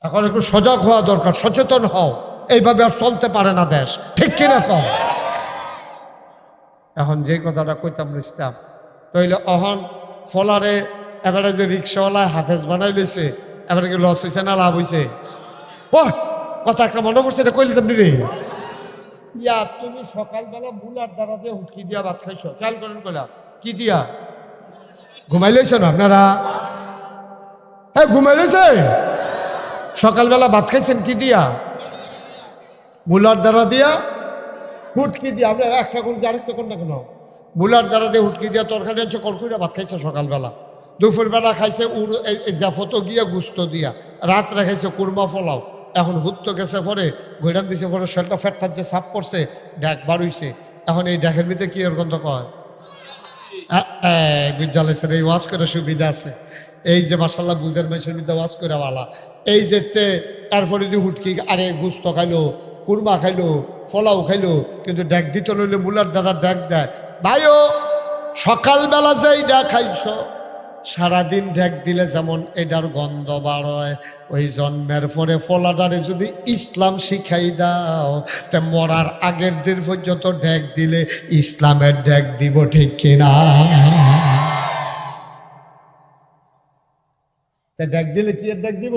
এখন একটু সজাগ হওয়া দরকার, সচেতন হও। এইভাবে আর চলতে পারে না দেশ, ঠিক কিনা কম? এখন যে কথাটা কইতাম ইসলাম তইলে অহন ফলারে এবারে যে রিক্সাওয়ালায় হাফেজ বানাই লইছে, এবারে কি লস হয়েছে না লাভ হয়েছে? ও কথা একটা মনে পড়ছে, এটা কইলে তুমি রে ইয়া তুমি সকালবেলা বুলার দ্বারা দিয়ে হুটকি দিয়া ভাত খাইছো, খেয়াল করেন কইলাম কি দিয়া? ঘুমাইলেছ না আপনারা? হ্যাঁ ঘুমাইলেছে। সকালবেলা ভাত খাইছেন কি দিয়া? বুলার দ্বারা দিয়া হুটকি দিয়া। আমরা একটা কোন আরেকটা কোন না কেন বুলার দ্বারা দিয়ে হুটকি দিয়া তরকারি আছে কলকুইরা ভাত খাইছে সকালবেলা। দুপুরবেলা খাইছে জাফতো গিয়া গুস্ত দিয়া। রাত্রে খাইছে কুরমা ফলাও। এখন হুত্ত গেছে পরে ঘৈরান দিছে পরে শরীরটা ফ্যাটটার যে সাপ পড়ছে, ড্যাক বাড়ুইছে। এখন এই ড্যাকের ভিতরে কি এর গন্ধ কয়? বিদ্যালয়ের এই ওয়াজ করে সুবিধা আছে। এই যে মাসাল্লাহ বুঝের মানুষের মধ্যে ওয়াজ করে বালা। এই যে তারপরে যদি হুটকি আরে গুস্ত খাইলো, কুরমা খাইলো, ফলাও খাইলো, কিন্তু ড্যাক দিতে লইলে মুলার দ্বারা ড্যাক দেয়। ভাইও সকালবেলা যে এইটা খাইছ, সারাদিন ঢেক দিলে যেমন এটার গন্ধ বাড়য়, ওই জন্মের পরে ফলাটারে যদি ইসলাম শিখাই দাও, তে মরার আগের দিন পর্যন্ত ঢেক দিলে ইসলামের ঢেক দিব, ঠিক কিনা? ঢেক দিলে কি এর ঢেক দিব?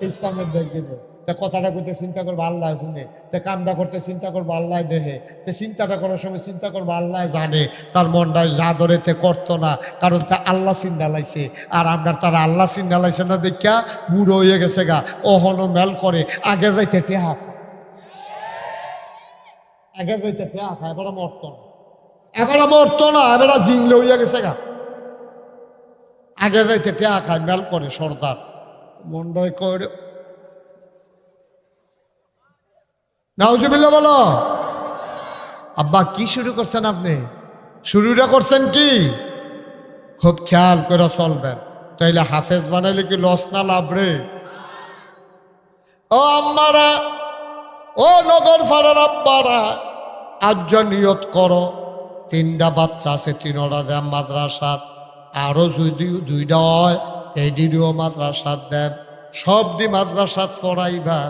ইসলামের ঢেক দিব। তা কথাটা করতে চিন্তা করবো আল্লাহ শুনে, তে কামটা করতে চিন্তা করবো আল্লাহ দেহে, তে চিন্তাটা করার সময় চিন্তা করবো আল্লাহ জানে। তার মনটা রাদরেতে করতো না, কারণ তা আল্লাহ চিন্তা লাইছে। আর আমরা তারা আল্লাহ চিন্তা লাইছে না দেখা বুড়ো হয়ে গেছে গা, ওহনো মেল করে। আগের রাইতে টেহা খায়, আগের রাইতে টেহা খায়, এবার মরতো না, এবার মরতো না, এবার জিংলে হইয়া গেছে গা। আগের রাইতে টেহা খায়, মেল করে সর্দার মন্ডয় করে। নাউজুবিল্লাহ বলো। আব্বা কি শুরু করছেন আপনি? শুরুটা করছেন কি? খুব খেয়াল করে চলবেন, তাইলে হাফেজ বানাইলে কি লস না লাভ রে? ও আম্মারা, ও নগর ফাড়ার আব্বারা, আজ নিয়ত করো, 3টা বাচ্চা আছে, 3ওটা দেন মাদ্রাসাত। আরো যদি 2টা হয় এইদিও মাদ্রাসাত দেন, সব দি মাদ্রাসাত পড়াইবা।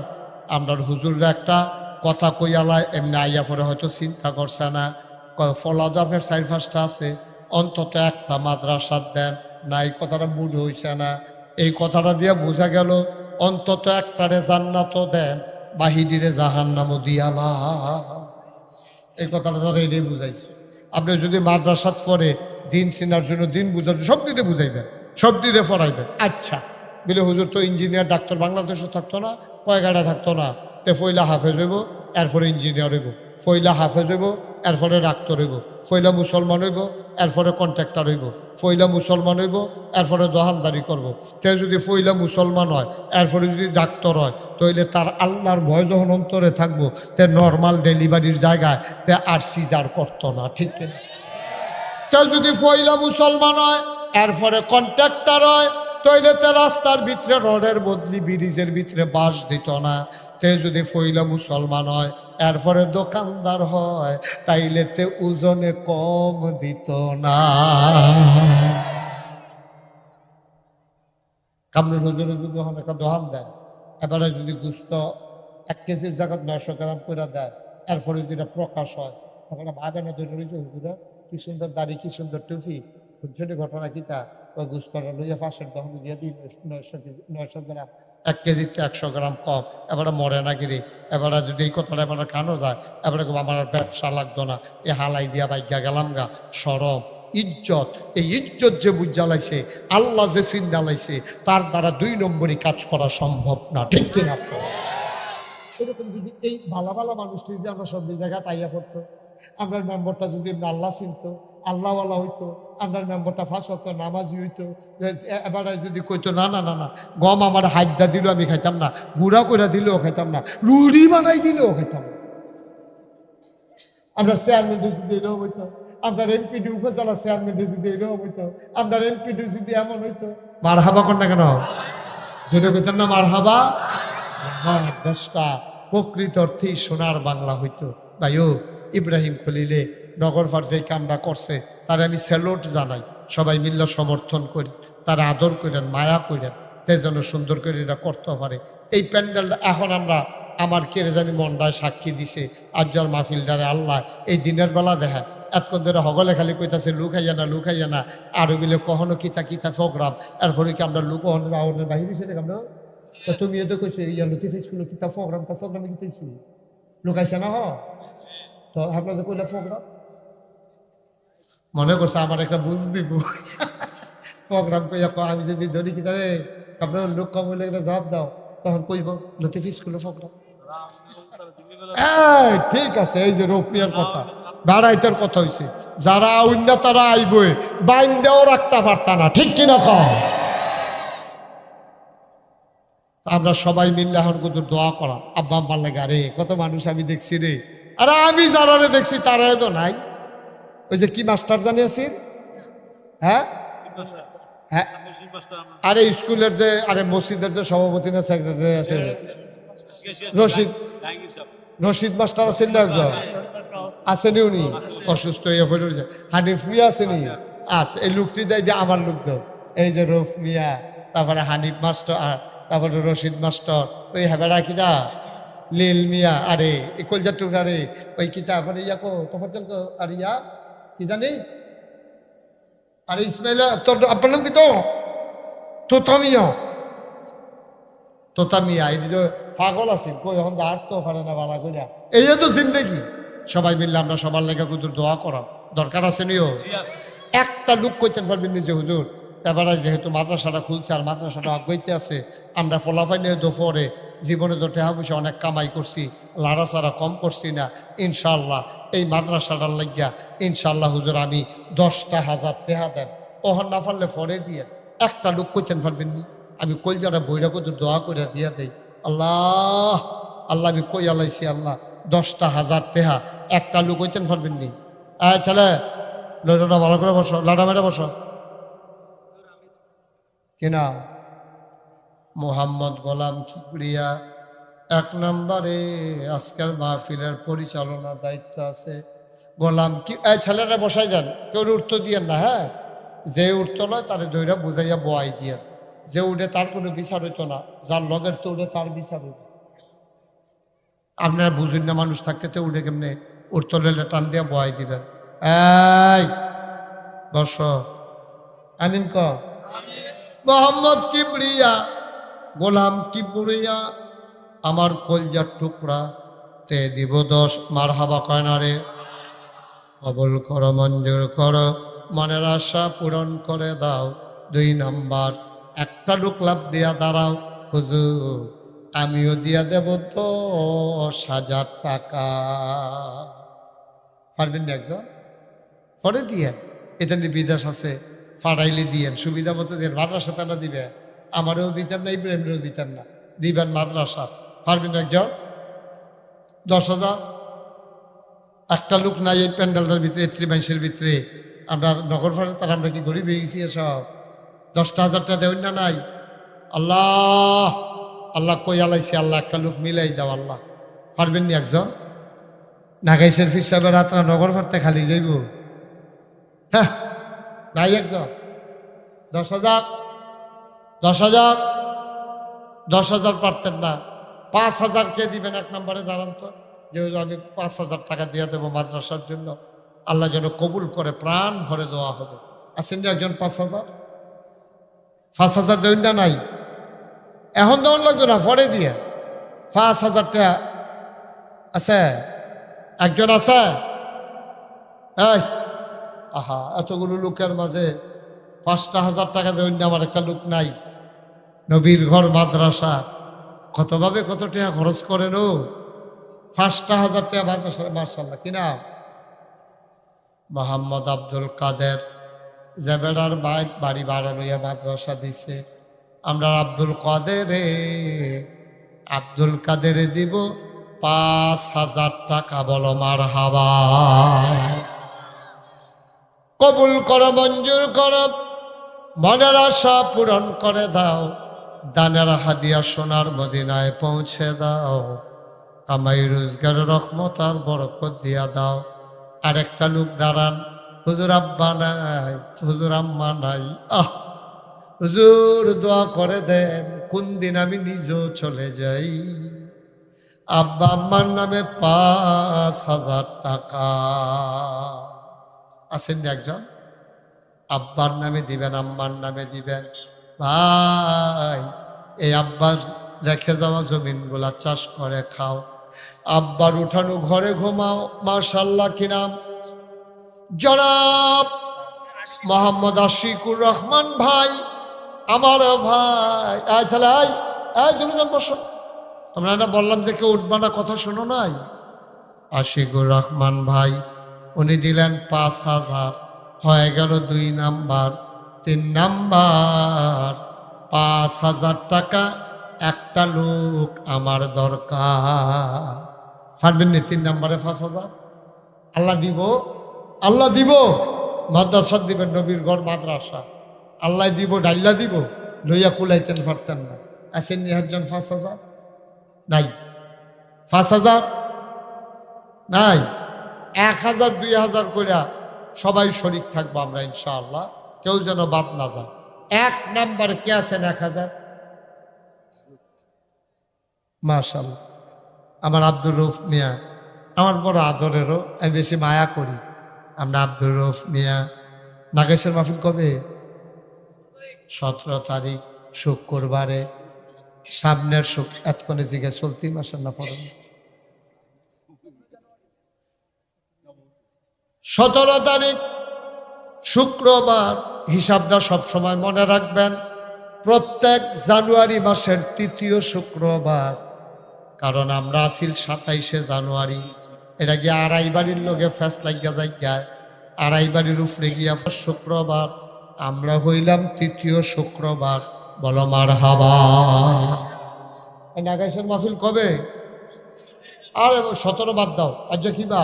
আমরা হুজুররা একটা কথা কইয়ালায় এমনি আইয়া পরে হয়তো চিন্তা করছে না, ফলাদো আপনার 4-5টা আছে, অন্তত একটা মাদ্রাসাত দেন না। এই কথাটা বুঝ হইছে না। এই কথাটা দিয়ে বোঝা গেল অন্তত একটারে জান্নাতও দেন, বাহিদিরে জাহান্নামও দিয়ালা। এই কথাটা তারা এটাই বুঝাইছে। আপনি যদি মাদ্রাসাত পড়ে দিন চিনার জন্য, দিন বুঝার সব দিতে বুঝাইবেন, সব দিতে পড়াইবেন। আচ্ছা বলে হুজুর তো ইঞ্জিনিয়ার ডাক্তার বাংলাদেশও থাকতো না, কয়েকটা থাকতো না, তে ফইলা হাফেজ হইব, এরপরে ইঞ্জিনিয়ার হইব, ফইলা হাফেজ হইব, এরপরে ডাক্তার হইব, ফইলা মুসলমান হইব, এরপরে কন্ট্রাক্টর হইব, ফইলা মুসলমান হইব, এরপরে দোকানদারি করব। তে যদি ফইলা মুসলমান হয়, এরপরে যদি ডাক্তার হয়, তাইলে তার আল্লাহর ভয় যখন অন্তরে থাকবো, তে নর্মাল ডেলিভারির জায়গায় তে আর সিজার করতো না, ঠিক কিনা? তে যদি ফইলা মুসলমান হয়, এরপরে কন্ট্রাক্টর হয়, তাইলে তে রাস্তার ভিতরে রডের বদলি ব্রিজের ভিতরে বাঁশ দিত না। তে যদি ফইলা মুসলমান হয়, এরপরে দোকানদার হয়, তাইলে তে ওজনে কম দিত না। কামরুল হুজুরে যদি একটা দোহান দেয়, এবারে যদি গুস্ত 1 কেজির জায়গায় 900 গ্রাম করে দেয়, এরপরে যদি এটা প্রকাশ হয়, তারপরে ভাবে না ধরে রয়েছে হুজুরা কি সুন্দর দাড়ি, কি সুন্দর টুপি, হুজুরি ঘটনা কিতা, ওই গুস্তটা লইয়া পাশের দোকান দিয়ে দিই 900 গ্রাম, 1 কেজিতে 100 গ্রাম কম। এবারে মরে না গিরি। এবারে যদি এই কথাটা এবারে কানো যায়, এবারে আমার আর ব্যবসা লাগতো না, এ হালাই দিয়া বাইগা গেলাম গা। সরব ইজ্জত, এই ইজ্জত যে বুঝালাইছে, আল্লাহ যে চিন্তালাইছে, তার দ্বারা 2 নম্বরই কাজ করা সম্ভব না, ঠিক কিনা? এরকম যদি এই ভালা ভালা মানুষটি যদি আমরা সব জায়গায় তাইয়া পড়তো, আমরা মেম্বরটা যদি আল্লাহ চিনতো, আল্লাহওয়ালা হইতো, আমরা মেম্বরটা ফাঁস হতো, নামাজি হইতো। এবারে যদি কইতো না না না না, গম আমার হাইদা দিলেও আমি খাইতাম না, গুঁড়া করে দিলেও খাইতাম না, রুড়ি বানাই দিলেও খাইতাম না। আমরা চেয়ারম্যান যদি এরকম হইতো, আমরা এমপিডি উপজেলা চেয়ারম্যান যদি এরকম হইতো, আমরা এমপিডি যদি এমন হইতো, মার হাবা কর না কেন? যেটা কইতাম না মার হাবা, দেশটা প্রকৃত অর্থেই সোনার বাংলা হইতো। ভাইও ইব্রাহিম খলিলে নগরফার যে কামটা করছে, তার আমি স্যালুট জানাই। সবাই মিল্লা সমর্থন করি, তার আদর করেন, মায়া করেন, তে যেন সুন্দর করে এটা করতে পারে। এই প্যান্ডেলটা এখন আমরা আমার কেড়ে জানি মনটায় সাক্ষী দিছে আজ্জার মাহফিলটারে আল্লাহ এই দিনের বেলা দেখেন এতক্ষণ ধরে হগলে খালি কইতাছে লুকাইয়া না লুকাইয়া না আরো বিলে কখনো কিতা কিতা প্রোগ্রাম এরপরে কি আমরা লুক রাউনের বাহির হয়েছে দেখ আমরা তো তুমি এত কইছো ইয়া লতিফ স্কুলে কিতা প্রোগ্রাম তা প্রোগ্রামে কি তুইছি লুকাইছে না হ তো আপনার যে কইলা প্রোগ্রাম মনে করছে আমার একটা বুঝ দিব প্রোগ্রাম কইয়া আমি যদি ধরি কি তারে আপনার লোক কম হইলে একটা জবাব দাও তখন কইব লতিফ স্কুলে প্রোগ্রাম। ঠিক আছে, এই যে রৌপিয়ার কথা বেড়াইতের কথা হয়েছে, যারা অন্য তারা আইবই বাইন্দেও রাখতে পারত না, ঠিক কিনা কম। আমরা সবাই মিললে এখন কত দোয়া করা আব্বা আম্মার লাগে, আরে কত মানুষ আমি দেখছি রে, আরে আমি যারা দেখছি তারা তো নাই। ওই যে কি মাস্টার জানিয়েছি, হ্যাঁ হ্যাঁ, আরে স্কুলের যে আরে মসজিদের যে সভাপতি না সেক্রেটারি আছে রশিদ মাস্টার আছেন না একজন, আসেনি উনি অসুস্থ হয়ে পড়েছে, হানিফ মিয়া আসেনি আছে, এই লোকটি দেয় যে আমার লোক দাও, এই যে রফ মিয়া, তারপরে হানিফ মাস্টার, তারপরে রশিদ মাস্টার, ওই হেবেড়া কিতা লীল মিয়া, আরে এই কলজার টুকরা রে ওই কিতা মানে ইয়া কো তখন আর ইয়া কি জানি আরে ইসমাইল তোর আপনার নাম কি তো তোতামিয়া, তোতামিয়া এই দিদি পাগল আছে কই এখন আর তো পারে না বালা কইরা, এই তো জিন্দেগি। সবাই মিললে আমরা সবার লেগে কুদুর দোয়া করা দরকার আছে নিও। একটা লোক কইতেন পারবেন নিজে হুজুর এবারে যেহেতু মাদ্রাসাটা খুলছে আর মাদ্রাসাটা আগাইতে আছে, আমরা ফলাফাই নিয়ে দুপুরে জীবনে তো টেহা পয়সা অনেক কামাই করছি, লাড়াচাড়া কম করছি না, ইনশাল্লাহ এই মাদ্রাসাটার লাগিয়া ইনশাল্লাহ হুজুর আমি 10,000 টেহা দেন, ওহন না পারলে পরে দিয়ে একটা লোক কইতেন পারবেন নি, আমি কলজারা বইরা কত দোয়া করে দিয়া দেই, আল্লাহ আল্লাহ আমি কই আলাইছি আল্লাহ 10,000 টেহা একটা লোক কইতেন পারবেন নি। ছেলে লড়াটা ভালো করে বসো, লাডা মেরে বসো, কিনা মোহাম্মদ গোলাম কিবরিয়া 1 নম্বরে আজকের মাহফিলের পরিচালনার দায়িত্ব আছে। গোলাম কি ছেলেরা বসাই যান, কেউ উঠতে দিয়েন না, হ্যাঁ যে উঠতো নয় তারে দইরা বুঝাইয়া বয়াই দিয়ে, যে উঠে তার কোনো বিচার হইতো না, যার লগের তো উঠে তার বিচার হইতো। আপনারা বুঝুন না মানুষ থাকতে তো উঠে কেমনে উঠতে লেলে টান দিয়া বয়াই দিবেন। এই বস আমিন ক মোহাম্মদ কিবরিয়া গোলাম কিবরিয়া আমার কলজার টুকরা তে দিব 10 মারহাবা কয়না রে, কবুল করো মঞ্জুর করো মনের আশা পূরণ করে দাও। 2 নাম্বার একটা লোক লাভ দিয়া দাঁড়াও, হুজুর আমিও দিয়া দেব 10,000 টাকা, পারবেন না একজন পরে দিয়ে এটা নিয়ে বিদেশ আছে ফাটাইলে দিয়েন সুবিধা মতো দিয়ে মাদ্রাসা তারা দিবে, আমারও দিতেন না ইব্রাহিমেরও দিতেন না, দিবেন মাদ্রাসা, পারবেন একজন 10,000 একটা লোক নাই এই প্যান্ডেলটার ভিতরে 3 মাসের ভিতরে, আমরা নগর ফাড়ে তার আমরা কি গরিব হয়ে গেছি এসব 10,000 টাকা দেবেন না নাই, আল্লাহ আল্লাহ কই আলাইছি আল্লাহ একটা লোক মিলাই দাও আল্লাহ, পারবেন নি একজন নাগাইশের ফির সাহেবের রাত্রা নগর ফাড়তে খালি যাইব, হ্যাঁ নাই একজন 10,000 10,000 10,000 পারতেন না, 5,000 কে দিবেন 1 নম্বরে জানান তো, যেহেতু আমি 5,000 টাকা দিয়ে দেবো মাদ্রাসার জন্য, আল্লাহ যেন কবুল করে প্রাণ ভরে দেওয়া হবে। আছেন যে একজন 5,000 দেবেন না নাই, এখন দেওয়ান লাগতো না পরে দিয়ে 5,000 টাকা আছে একজন আছে, এই আহা এতগুলো লোকের মাঝে 5,000 টাকা দেবেন না, আমার একটা লোক নাই, নবীর ঘর মাদ্রাসা কতভাবে কত টাকা খরচ করেন ও, 5,000 টাকা মাদ্রাসা মার্শাল্লাহ কিনা। মোহাম্মদ আব্দুল কাদের জেবেড়ার বাড়ি ভাড়া লইয়া মাদ্রাসা দিছে, আমরা আব্দুল কাদেরে দিব 5,000 টাকা, বলো মারহাবা, কবুল করো মঞ্জুর করো মনের আশা পূরণ করে দাও, দানের হাদিয়া সোনার মদিনায় পৌঁছে দাও, কামাই রোজগার রহমত আর বরকত দিয়া দাও। আরেকটা লোক দাঁড়ান, হুজুর আব্বা নাই, হুজুর আম্মা নাই। হুজুর দোয়া করে দেন কোন দিন আমি নিজেও চলে যাই। আব্বা আম্মার নামে 5,000 টাকা। আছেন একজন? আব্বার নামে দিবেন, আম্মার নামে দিবেন। ভাই এই আব্বার রেখে যাওয়া জমিনগুলা চাষ করে খাও। আব্বার উঠানো ঘরে ঘুমাও। মাশাআল্লাহ কি নাম? জনাব মোহাম্মদ আশিকুর রহমান ভাই, আমার ভাই। ছেলে দুজন বসো। তোমরা না বললাম যে কেউ উঠবা না, কথা শোনো নাই? আশিকুর রহমান ভাই উনি দিলেন 5,000, হয়ে গেল 2 নাম্বার। 3 নাম্বার 5,000 টাকা একটা লোক আমার দরকার। পারবেন নি 3 নাম্বারে 5,000? আল্লাহ দিব, আল্লাহ দিব। মাদ্রাসা দিবেন, নবীর ঘর মাদ্রাসা। আল্লাহ দিব, ডাল্লা দিব, লইয়া কুলাইতেন পারতেন না। আসেন নি একজন 5,000? নাই। 5,000 নাই। 1,000 2,000 কইরা সবাই শরীক থাকবো আমরা ইনশাআল্লাহ, কেউ যেন বাদ না যায়। 1 নাম্বার কে আছেন? 1,000। মাশাআল্লাহ আমার আব্দুর রউফ মিয়া, আমার বড় আদরেরও, আমি বেশি মায়া করি। আমরা আব্দুর রউফ মিয়া। নাগেশের মাহফিল কবে? 17 তারিখ শুক্রবারে, সামনের এতক্ষণে জিজ্ঞেস চলতি মাসের না পড়েন। 17 তারিখ শুক্রবার। হিসাবটা সবসময় মনে রাখবেন, প্রত্যেক জানুয়ারি মাসের 3য় শুক্রবার। কারণ আমরা আসিল 27শে জানুয়ারি। এটা গিয়ে আড়াই বাড়ির লোকে ফ্যাস লাগিয়া যায়, আড়াই বাড়ির উপরে গিয়া শুক্রবার। আমরা হইলাম 3য় শুক্রবার। বলো মারহাবা। নাগাইশের মাহফিল কবে? আরে 17 বাদ দাও, আজ কি বা?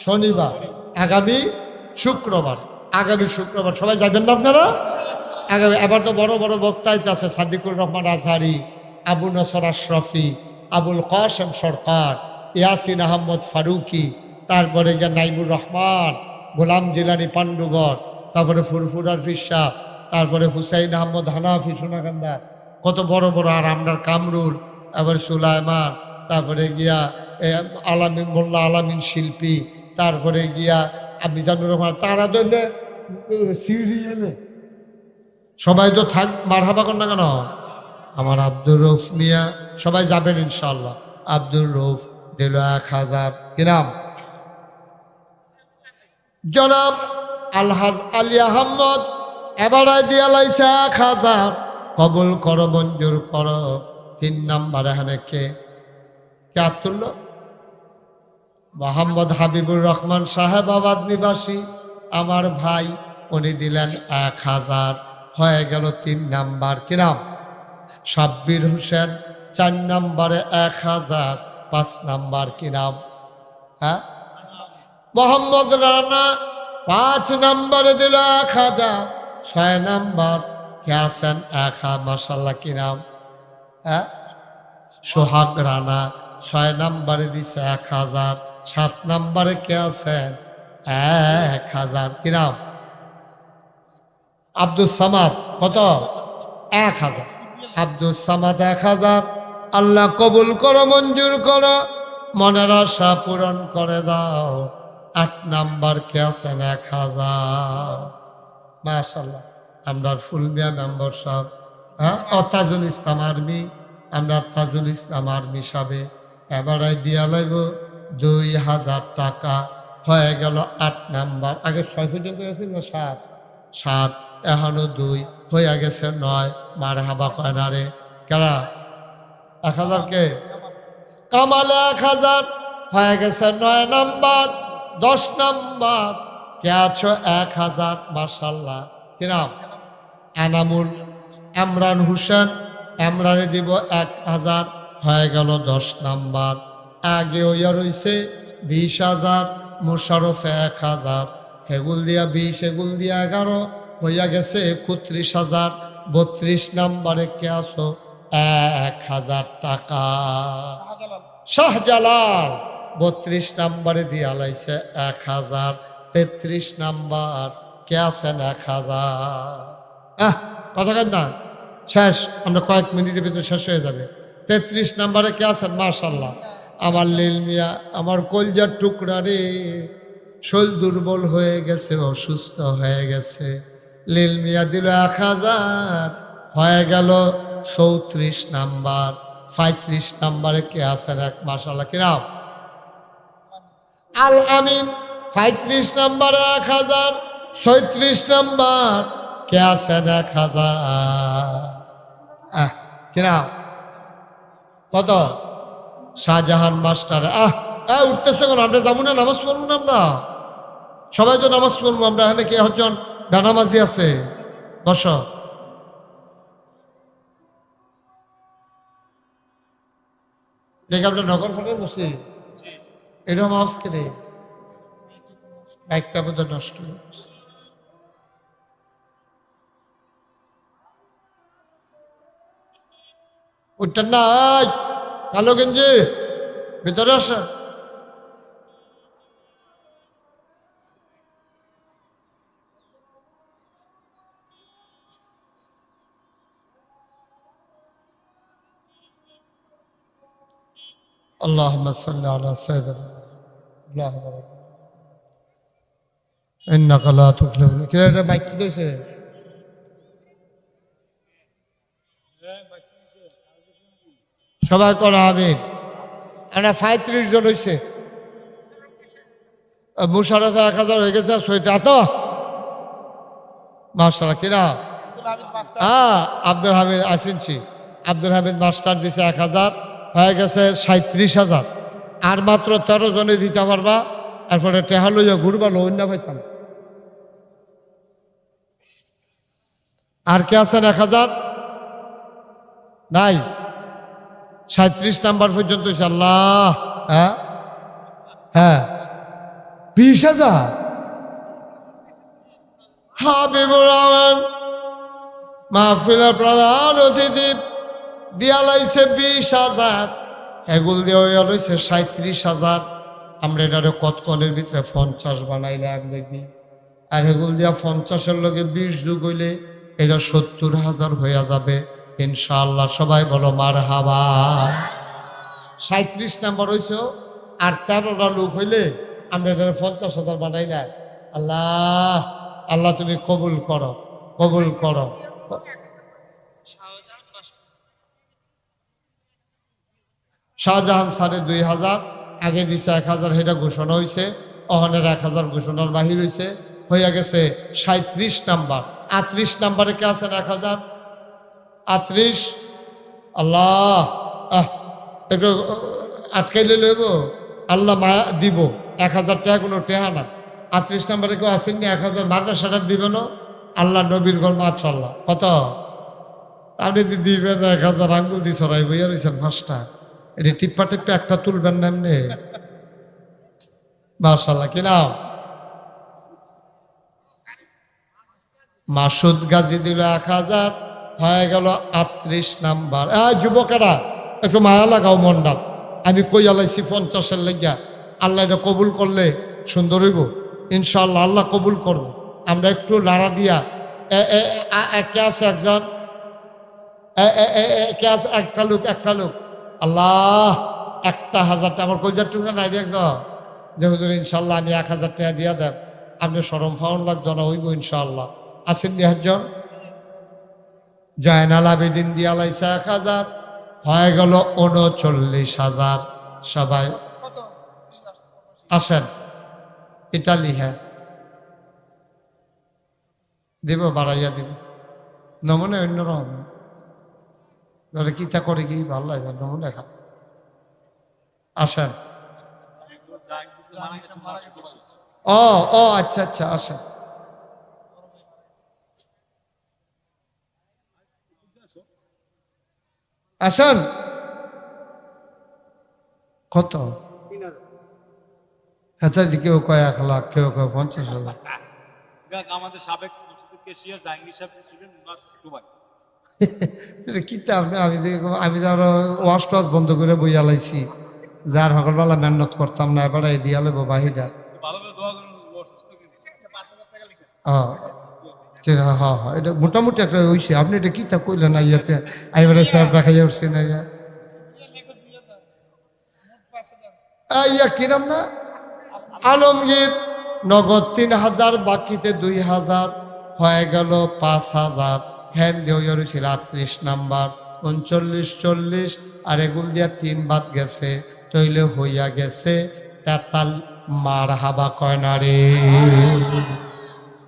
শনিবার। আগামী শুক্রবার, আগামী শুক্রবার সবাই যাবেন না আপনারা? আগামী এবার তো বড় বড় বক্তা আছে, সাদিকুর রহমান আজহারি, আবু নসর আশরফি, আবুল কাসেম সরকার, ইয়াসিন আহমদ ফারুকি, তারপরে গিয়া নাইমুর রহমান, গোলাম জিলানি পান্ডুগড়, তারপরে ফুরফুরার ফিসাব, তারপরে হুসাইন আহমদ হানাফি সোনাকান্দা, কত বড় বড়। আর আমরার কামরুল, তারপরে সুলাইমান, তারপরে গিয়া আলামিন মোল্লা আলামিন শিল্পী, তারপরে গিয়া মিজানুর রহমান। তারা তো সিরিয়ালে সবাই তো থাক, মারহাবা কর না কেন? আমার আব্দুর রউফ মিয়া, সবাই যাবেন ইনশাআল্লাহ। আব্দুর রউফ দিল 1,000। কি নাম? জনাব আলহাজ আলী আহমদ এবারে দিয়া লাইছে 1,000। কবুল করো, মঞ্জুর করো। 3 নাম্বার এখানে কে হাত তুলল? মোহাম্মদ হাবিবুর রহমান সাহেব, আবাদ নিবাসী, আমার ভাই। উনি দিলেন 1,000, হয়ে গেল 3 নাম্বার। কি নাম? সাব্বির হোসেন। 4 নাম্বারে 1,000। 5 নাম্বার কি নাম? হ্যাঁ, মোহাম্মদ রানা। 5 নাম্বারে দিল 1,000। 6 নাম্বার কে আছেন? 1,000। মাশাআল্লাহ কি নাম? হ্যাঁ, সোহাগ রানা। 6 নাম্বারে দিছে 1,000। 7 নাম্বারে কে আছেন? 1,000। কি নাম? আব্দুল সামাদ। কত? 1,000। আব্দুল সামাদ 1,000। আল্লাহ কবুল করো, মঞ্জুর করো, মনের আশা পূরণ করে দাও। 8 নাম্বার কে আছেন? 1,000। মাশাআল্লাহ আমরা ফুলমিয়া মেম্বার সাহেব, হ্যাঁ, তাজুল ইসলাম আর্মি, আমরা তাজুল ইসলাম আর্মি সাহেবে এবারে দিয়া লাগব 2,000 টাকা। হয়ে গেল 8 নাম্বার। আগে 6 পর্যন্ত গেছিল না? 7 7 এখনো 2 হয়ে গেছে 9। মারহাবা কয় না রে? কেরা? 1,000 কে? কামালে 1,000 হয়ে গেছে 9 নাম্বার। 10 নাম্বার কে আছো? 1,000। মাশাআল্লাহ কি নাম? এনামুল এমরান হোসেন। এমরানে দিব 1,000। হয়ে গেল 10 নাম্বার। আগে ওইয়া রয়েছে 20,000। মোশারফ 1,000। হেগুল দিয়া 20, হেগুল দিয়া 11, হইয়া গেছে 31,000। 32 নাম্বারে কে আছো? 1,000 টাকা। শাহজালাল 32 নাম্বারে দিয়া লাইছে 1,000। 33 নাম্বার কে আছেন 1000। কথা কেন না শেষ, আমরা কয়েক মিনিটের ভিতরে শেষ হয়ে যাবে। 33 নাম্বারে কে আছেন? মাশাল্লাহ, আমার লীল মিয়া, আমার কলজার টুকরা রে, শরীর দুর্বল হয়ে গেছে, অসুস্থ হয়ে গেছে। লীল মিয়া দিল 1000, হয়ে গেল 34 নাম্বার। 35 নাম্বারে কে আছেন? মাশাল্লাহ, কিরাম আল আমিন। 35 নাম্বারে 1000। 36 নাম্বার কে আছেন? 1000। কিরাম কত? শাহজাহান মাস্টার। উঠতেছে কেন? আমরা যাবো না? নামাজ পড়বো না? আমরা সবাই তো নামাজ পড়বো। আমরা এখানে কে হচ্ছেন? বেনামাজি আছে, বস। দেখে আমরা নগর ফোনে বসি, এরকম আওয়াজ কেনে একটা বোধ নষ্ট হয়ে গেছে। উঠতেন না? কালো গেঞ্জি ভিতরে আসে। اللهم صل على سيدنا اللهم انك لا تفلح كده মাইক কি হইছে? সবাই করা আমিন। আমরা 35 জন হইছে। মুশারফে 1000 হয়ে গেছে। সইটা তো মাশাআল্লাহ, কিনা আব্দুল হামিদ আসিনছি। আব্দুল হামিদ মাস্টার দিছে 1000, হয়ে গেছে 37,000। আর মাত্র 13 জনে দিতে পারবা। তারপরে টেহা লইয়া ঘুরবা, লইন না পাইতাম। আর কে আছেন 1000? নাই। 37 নাম্বার পর্যন্ত হয়েছে। আল্লাহ, হ্যাঁ 20,000। হাবিবুর রহমান মাহফিলের প্রধান অতিথি দিয়া লাইছে 20,000। এগুল দিয়ে হইয়া লইছে 37,000। আমরা এটারে কতক্ষণের ভিতরে 50 বানাইলাম দেখবি। আর এগুল দিয়া 50-এর লগে 20 যোগ হইলে এটা 70,000 হইয়া যাবে ইনশাআল্লাহ। সবাই বলো মারহাবা। 37 নাম্বার হইছে। আর 13টা লোক হইলে আমরা এটারে 50,000 বানাই না। আল্লাহ, আল্লাহ তুমি কবুল করো, কবুল করো। শাহজাহান স্যারে 2000 আগে দিছে। 1000 সেটা ঘোষণা হয়েছে। অহনের 1000 ঘোষণার বাহির হয়েছে, হইয়া গেছে 37 নাম্বার। 38 নাম্বারে কে আছেন? 1000। 38। আল্লাহ, একটু আটকাইলে লইব, আল্লাহ মায়া দিব। 1000 টাকা কোনো টেহা না। 38 নাম্বারে কেউ আসেননি? 1000 মাদ্রাসাটা দিবে না? আল্লাহ নবীর ঘর মাশাআল্লাহ। কত? আপনি দিবেন 1000 আঙ্গুল দিয়ে সরাই বইয়া রয়েছেন 5টা। এটা টিপ্পা টিপ্পা একটা তুলবেন না এমনি। মাশাআল্লাহ, কি নাম? মাসুদ গাজী দিল 1000, হয়ে গেল 38 নাম্বার। যুবকেরা একটু মায়া লাগাও মনটা। আমি কই আলাইছি 50-এর লেগা। আল্লাহ এটা কবুল করলে সুন্দর হইব ইনশাআল্লাহ। আল্লাহ কবুল করবো। আমরা একটু লাড়া দিয়া কে আছে একজন? কে আছে? একটা লোক। আল্লাহ, 1000 টাকা আমার কলজার টুকরা নাই একজন যে হুজুর ইনশাল্লাহ আমি 1000 টাকা দিয়া দেব। আপনি সরম ফাউন লাগতো না, হইব ইনশাআল্লাহ। আসেন নি একজন? জয়নাল আবেদিন দিয়া লাইছে 1000, হয়ে গেল 39,000। সবাই আসেন। ইটালি, হ্যাঁ দিব, বাড়াইয়া দিব। নমুনা অন্যরকম ধরে কিতা করে কি ভালো লাগে নমুনা খান। আসেন। ও আচ্ছা আচ্ছা, আসেন। আসেন। কত? আচ্ছা, কেউ কয় 1 লাখ, কেউ কয় 50,000। আমাদের সাবেক কেশিয়ার জাহাঙ্গীর সাহেব ছিলেন ওনার ছোট ভাই। কিতাব না, আমি তো আরো ওয়াশ টোয়াশ বন্ধ করে বইয়া লাইছি। যার সকালবেলা মেহনত করতাম না, এবার দিয়া লেবো বাহিরা। ভালো করে দোয়া করুন, অসুস্থ কিন্তু। হ্যাঁ হ্যাঁ হ্যাঁ, এটা মোটামুটি একটা হইছে। আপনি এটা কি তা কইলেন না ইয়াতে আইবারে সাহেব রাখাই উঠছে না ইয়া ইয়া কিরম না আলমগীর নগদ 3000 বাকিতে 2000 হয়ে গেল 5000 হ্যান দেওয়ার ছিল 38 নাম্বার 39 40 আর এগুল দিয়া 3 বাদ গেছে তৈলে হইয়া গেছে 43 মার হাবা কয় না রে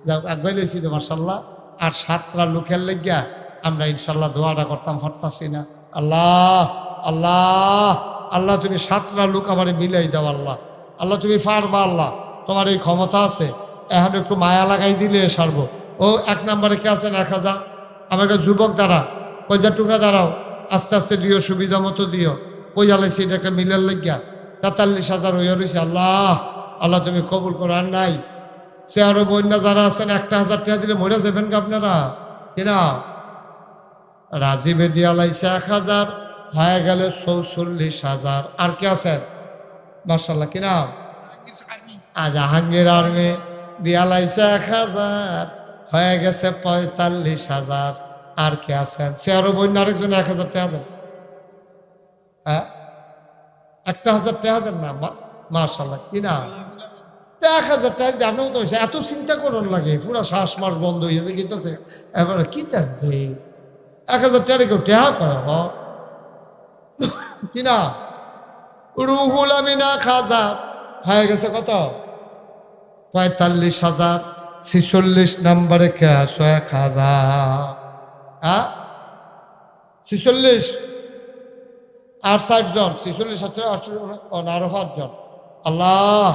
যাক একবার লেছি তো মার্শাল্লাহ। আর 7টা লোকের লেগিয়া আমরা ইনশাল্লাহ দোয়াটা করতাম পারতাছি না। আল্লাহ আল্লাহ আল্লাহ তুমি 7টা লোক আমারে মিলাই দাও আল্লাহ। আল্লাহ তুমি পারবা আল্লাহ, তোমার এই ক্ষমতা আছে। এখন একটু মায়া লাগাই দিলে সারবো। ও 1 নম্বরে কে আছেন 1000 আমার একটা যুবক দ্বারা কয়টা টুকরা দাঁড়াও আস্তে আস্তে দিও সুবিধা মতো দিও। ওই আলাইছি এটা একটা মিলের লেগিয়া 43,000 হইয়া রয়েছে। আল্লাহ আল্লাহ তুমি কবুল করো। আর নাই সে আরো বন্যা যারা আছেন 1,000 টাকা দিলে মরে যাবেন কি আপনারা কিনা? রাজীবে দিয়া লাইছে 1000 হয়ে গেল 44,000। আর কে আছেন মার্শাল্লাহ কিনা? জাহাঙ্গীর আর্মি দিয়া লাইছে 1000 হয়ে গেছে 45,000। আর কে আছেন সে আরো বন্যা আরেকজন 1000 টাকা দেন। হ্যাঁ 1,000 টাকা দেন না মার্শাল্লাহ কিনা? 1000 টাকা জানো তো এত চিন্তা করুন লাগে পুরা শ্বাস মাস বন্ধ হয়েছে গেছে। এবার কি তার 1000 টাকা কেউ টেহা কয় কিনা? রুহুল আমিনা খাজা হয়ে গেছে কত 45,000। 46 নম্বরে কে আছো 1000 হ্যাঁ 46 আর 60 জন 46 আরো 5 জন। আল্লাহ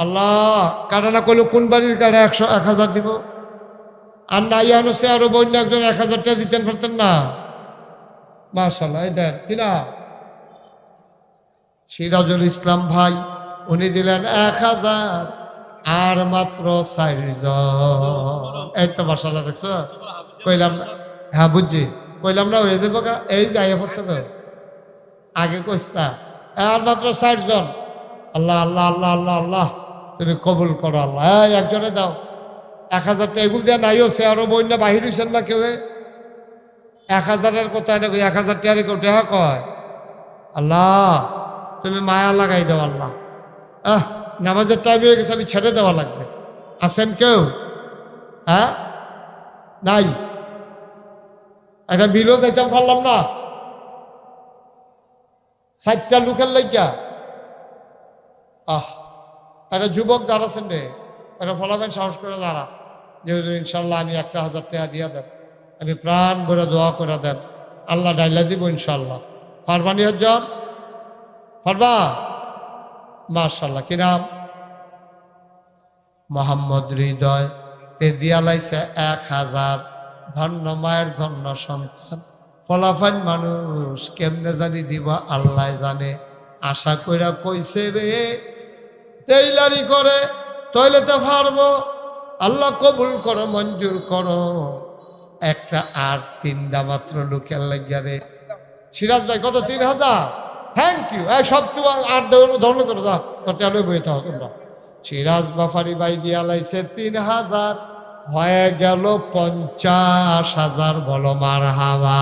আল্লাহ কাটা না করলো কোন বাড়ির কারে 1,000 দিব? আর না ইয়ানো সে আরো বন্য একজন 1000 টাকা দিতেন পারতেন না মাশাআল্লাহ। এই দেন কিনা সিরাজুল ইসলাম ভাই উনি দিলেন 1000 আর মাত্র 4 জন। এই তো মাশাআল্লাহ দেখছো কইলাম না? হ্যাঁ বুঝছি কইলাম না হয়ে যাবো এই যাইয়া পড়ছে তো আগে কইস্তা আর মাত্র 4 জন। আল্লাহ আল্লাহ আল্লাহ আল্লাহ আল্লাহ তুমি কবুল করো আল্লাহ। একজনে দাও 1000 টাকা এগুলো দেওয়া নাইও সে আরো বন্যা বাহির হইছেন না কেউ 1000-এর কথা না 1000 টাকা কেউ টেহা কয়। আল্লাহ তুমি মায়া লাগাই দাও আল্লাহ। নামাজের টাইম হয়ে গেছে আমি ছেড়ে দেওয়া লাগবে। আছেন কেউ? হ্যাঁ নাই একটা বিলও যাইতাম পারলাম না 4টা লোকের লাগিয়া। একটা যুবক দাঁড়াচ্ছেন রে একটা ফলাবেন সাহস করে দাঁড়া যেহেতু ইনশাল্লাহ আমি 1,000 টাকা দিয়া দেব আমি প্রাণ ভরে দোয়া করে দেব আল্লাহ ডাইলা দিব ইনশাল্লাহ। ফারবানি হজ্জন ফারবা মাশাল্লাহ কি নাম? মোহাম্মদ হৃদয় তে দিয়া লাইছে 1000। ধন্য মায়ের ধন্য সন্তান ফলাফল মানুষ কেমনে জানি দিব আল্লাহ জানে। আশা কইরা কইছে রে টেইলারি করে তৈলেতে পারবো আল্লাহ কবুল করো মঞ্জুর করো। একটা আর 3টা মাত্র লোকের লাগিয়া রে। সিরাজ ভাই কত 3000? Thank you. সব আর ধরলে করো যা তোরটা বইতে হবে তোমরা। সিরাজ বাফারি ভাই দিয়া লাইছে 3000 হয়ে গেল 50,000। বলো মার হাবা।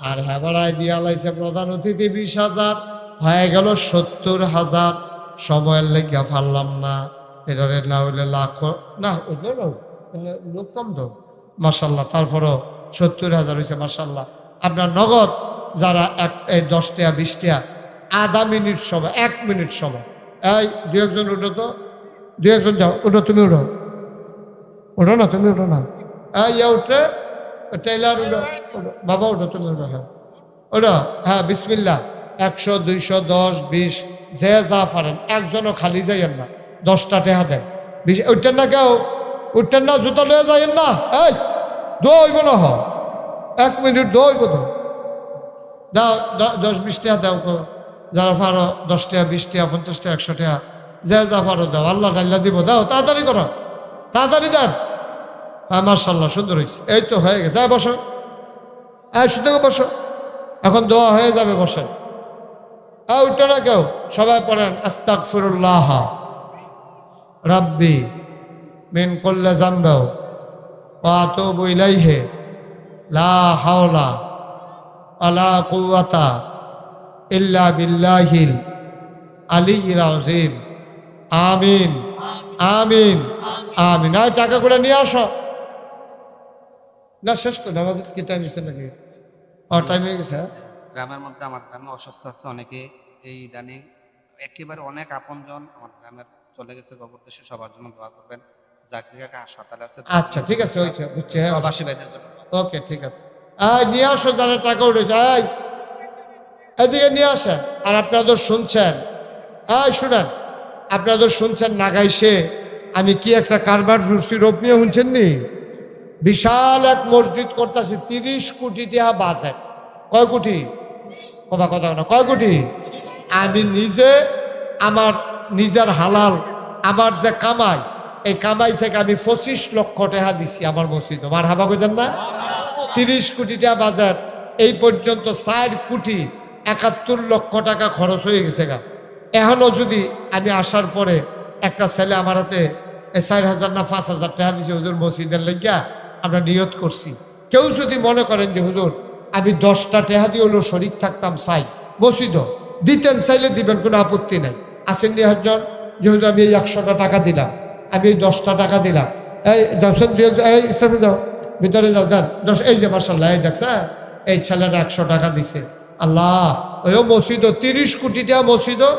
আর হেবাড়ায় দিয়া লাইছে প্রধান অতিথি 20,000 হয়ে গেল 70,000। সময়ের লেগা ফারলাম না এটা না হইলে লাখ না লোক কম তো মার্শাল্লাহ। তারপরও 70,000 হয়েছে মার্শাল্লাহ। আপনার নগদ যারা 10 টাকা 20 টাকা আধা মিনিট সময় 1 মিনিট সময় এই 2 একজন উঠো তো 2 একজন যাও উঠো তুমি উঠো ওঠো না তুমি উঠো না ইয়া উঠে টেইলার উঠো বাবা উঠো তুমি উঠো। হ্যাঁ ওঠো হ্যাঁ বিসমিল্লাহ 100 200 10 20 যে যা পারেন একজনও খালি যাইয়েন না 10টা টাকা দেন। উঠতেন না কেউ উঠতেন না জুতো লয়ে যাইয়েন না। এই দৌড়ব না 1 মিনিট দৌড়ব তো দাও 10-20 টাকা দাও যারা পারো 10 টাকা 20 টাকা 50 টাকা 100 টাকা যে যা পারো দাও আল্লাহ ডাল্লা দিব দাও তাড়াতাড়ি করো তাড়াতাড়ি দেন। হ্যাঁ মার্শাল্লাহ সুন্দর হয়েছে। এই তো হয়ে গেছে বসো সুন্দর বসো এখন দোয়া হয়ে যাবে বসেন। উঠো না কেউ সবাই পড়েন আস্তাগফিরুল্লাহ রাব্বি মিন কুল্লি যামবিন ওয়া আতুবু ইলাইহি লা হাওলা ওয়ালা কুওয়াতা ইল্লা বিল্লাহিল আলিয়্যিল আযীম। আমিন আমিন আমিন। আর টাকাগুলো নিয়ে আসো। না শেষ তো নামাজের কি টাইম হয়েছে নাকি? টাইম হয়ে গেছে। গ্রামের মধ্যে আমার গ্রামে অসুস্থ আছে অনেকে, এই ইদানিং একেবারে অনেক আপনজন আমার গ্রামের চলে গেছে কবর দেশে, সবার জন্য দোয়া করবেন। জাকির কাকা হাসপাতালে আছে। আচ্ছা ঠিক আছে, হয়েছে বুঝছি। হ্যাঁ প্রবাসী ভাইদের জন্য ওকে ঠিক আছে। নিয়ে আসো যারা টাকা উঠেছে, এদিকে নিয়ে আসেন। আর আপনাদের শুনছেন, শুনেন, আপনাদের শুনছেন নাগাইছে আমি কি একটা কারবার রুচি রোপ নিয়ে শুনছেন নি? বিশাল এক মসজিদ করতেছে, 30 কোটি টাকা বাজেট। কয় কোটি? কবা কথা না, কয় কোটি? আমি নিজে আমার নিজের হালাল আমার যে কামাই, এই কামাই থেকে আমি 25 লক্ষ টাকা দিচ্ছি আমার মসজিদ। আমার হাবা কইতেন না? 30 কোটি টাকা বাজার, এই পর্যন্ত 4 কোটি 71 লক্ষ টাকা খরচ হয়ে গেছে গা। এখনো যদি আমি আসার পরে একটা ছেলে আমার হাতে 4,000 না 5,000 টাকা দিছে হুজুর মসজিদের লেগিয়া আমরা নিয়ত করছি। কেউ যদি মনে করেন যে হুজুর আমি 10টা টাকা দিয়ে হলো শরিক থাকতাম চাই মসজিদও দিতেন, চাইলে দিবেন, কোনো আপত্তি নাই। আসেননি একজন যে হুজুর আমি এই 100টা টাকা দিলাম, আমি এই 10টা টাকা দিলাম, এই যাচ্ছেন ইসলামে যাও, ভিতরে যাও, দেন 10। এই যে মার্শাল্লাহ, এই দেখছে এই ছেলেটা 100 টাকা দিছে। আল্লাহ, ওই মসজিদও 30 কোটি টাকা মসজিদও।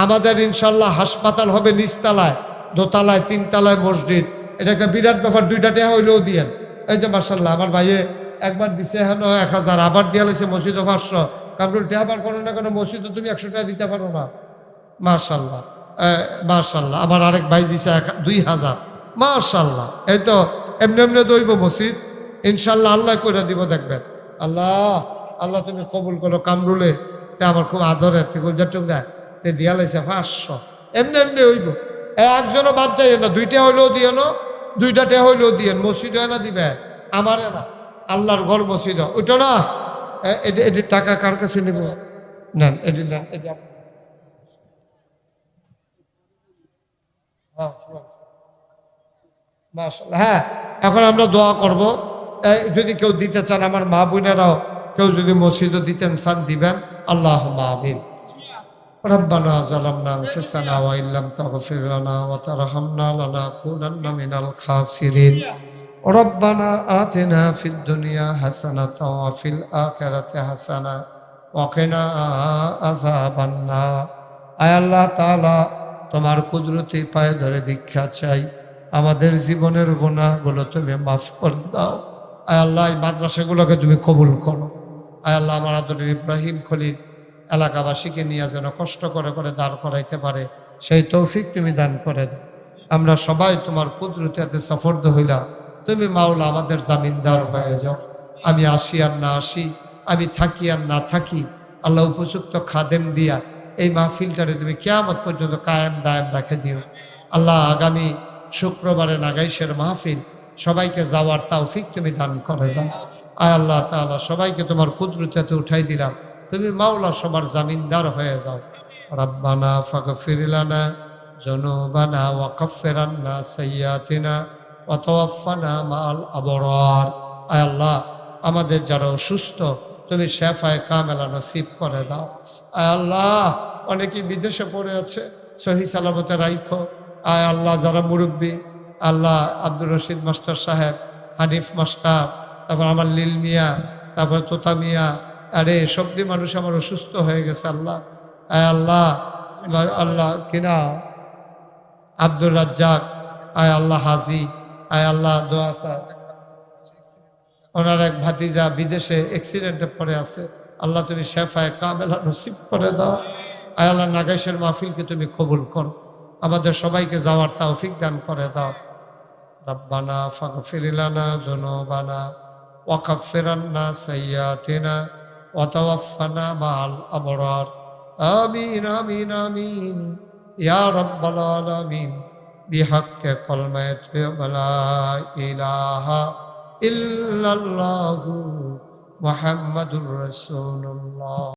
আমাদের ইনশাল্লাহ হাসপাতাল হবে নিচতলায়, দোতলায়, 3তলায় মসজিদ। এটা একটা বিরাট ব্যাপার। 2টা টাকা হইলেও দিয়েন। এই যে মার্শাল্লাহ, আমার ভাইয়ে একবার দিছে হলো 1000, আবার দিয়া লাইছে মসজিদও 500। কামরুল টাকা বার করো না কেন? মসজিদও তুমি 100 টাকা দিতে পারো না? মার্শাল্লাহ মার্শাল্লাহ। আমার আরেক ভাই দিছে 2000। মার্শাল্লাহ। এই তো এমনি এমনি দইব মসজিদ ইনশাল্লাহ, আল্লাহ কইরা দিব দেখবেন। আল্লাহ আল্লাহ তুমি কবুল করো। কামরুলে তে আমার খুব আদরের থেকে টুকরা তে দিয়া লাইছে 500। এমনি এমনি হইব। একজনও বাদ যাই না, 2টা হইলেও দিয়েন, 2টা টাকা হইলেও দিয়েন। মসজিদ হয় না দিবে, আমারে না, আল্লাহর ঘর মসজিদ ওইটা না। এটি টাকা কার কাছে নেব? নেন, এটি নেন, এটি হ্যাঁ। এখন আমরা দোয়া করব, যদি কেউ দিতে চান আমার মা বোনেরাও কেউ যদি মসজিদও দিতেন চান দিবেন। আল্লাহুম্মা আমিন। রব্বানা যালামনা আনফুসানা ওয়া ইল্লাম তাগফির লানা ওয়া তারহামনা লানাকুনান্না মিনাল খাসিরিন। রব্বানা আতিনা ফিদ দুনিয়া হাসানাতাও ওয়া ফিল আখিরাতি হাসানা ওয়া কিনা আযাবান নার। আয় আল্লাহ তাআলা, তোমার কুদরতি পায়ে ধরে ভিক্ষা চাই, আমাদের জীবনের গুনাহগুলো তুমি মাফ করে দাও। আয় আল্লাহ, এই মাদ্রাসাগুলোকে তুমি কবুল করো। আয় আল্লাহ, আমার আদরের ইব্রাহিম খলিল এলাকাবাসীকে নিয়ে যেন কষ্ট করে করে দাঁড় করাইতে পারে, সেই তৌফিক তুমি দান করে দাও। আমরা সবাই তোমার কুদরতে সফর্দ হইলাম, তুমি মাওলা আমাদের জামিনদার হয়ে যাও। আমি আসি আর না আসি, আমি থাকি আর না থাকি, আল্লাহ উপযুক্ত খাদেম দিয়া এই মাহফিলটারে তুমি কিয়ামত পর্যন্ত কায়েম দায়েম রাখে দিও। আল্লাহ, আগামী শুক্রবারে নাগাইশের মাহফিল, সবাইকে যাওয়ার তৌফিক তুমি দান করে দাও। আয় আল্লাহ তাআলা, সবাইকে তোমার কুদরতে উঠাই দিলাম, তুমি মাওলা সবার জামিনদার হয়ে যাও। রব্বানা ফাগফির লানা যুনুবানা ওয়া কাফফির আন্না সাইয়্যাতিনা ওয়া তাওয়াফফানা মাআল আবরার। আয় আল্লাহ, আমাদের যারা অসুস্থ তুমি শেফায়ে কামেলা নসিব করে দাও। আয় আল্লাহ, অনেকেই বিদেশে পড়ে আছে, সহি সালামতে রাইখো। আয় আল্লাহ, যারা মুরব্বী, আল্লাহ আব্দুর রশিদ মাস্টার সাহেব, হানিফ মাস্টার, তারপর আমার লিল মিয়া, তারপর তোতা মিয়া, আরে সবটি মানুষ আমার অসুস্থ হয়ে গেছে আল্লাহ। আয় আল্লাহ, আল্লাহ কিনা আব্দুর রাজ্জাক, আয় আল্লাহ হাজি, আয় আল্লাহ দোয়া স্যার, ওনার এক ভাতিজা বিদেশে অ্যাক্সিডেন্টে পড়ে আছে, আল্লাহ তুমি শেফায়ে কামেলা নসিব করে দাও। আয় আল্লাহ, নাগাইশের মাহফিলকে তুমি কবুল করো, আমাদের সবাইকে যাওয়ার তৌফিক দান করে দাও। রব্বানা ফাগফির লানা যুনুবানা ওয়া কাফফির আন্না সাইয়্যাতিনা ওয়া তাওয়াফফানা মাআল আবরার। আমিন আমিন আমিন ইয়া রাব্বাল আলামিন। বিহাক্কে কলমায়ে তাইয়্যিবা লা ইলাহা ইল্লাল্লাহু মুহাম্মাদুর রাসূলুল্লাহ।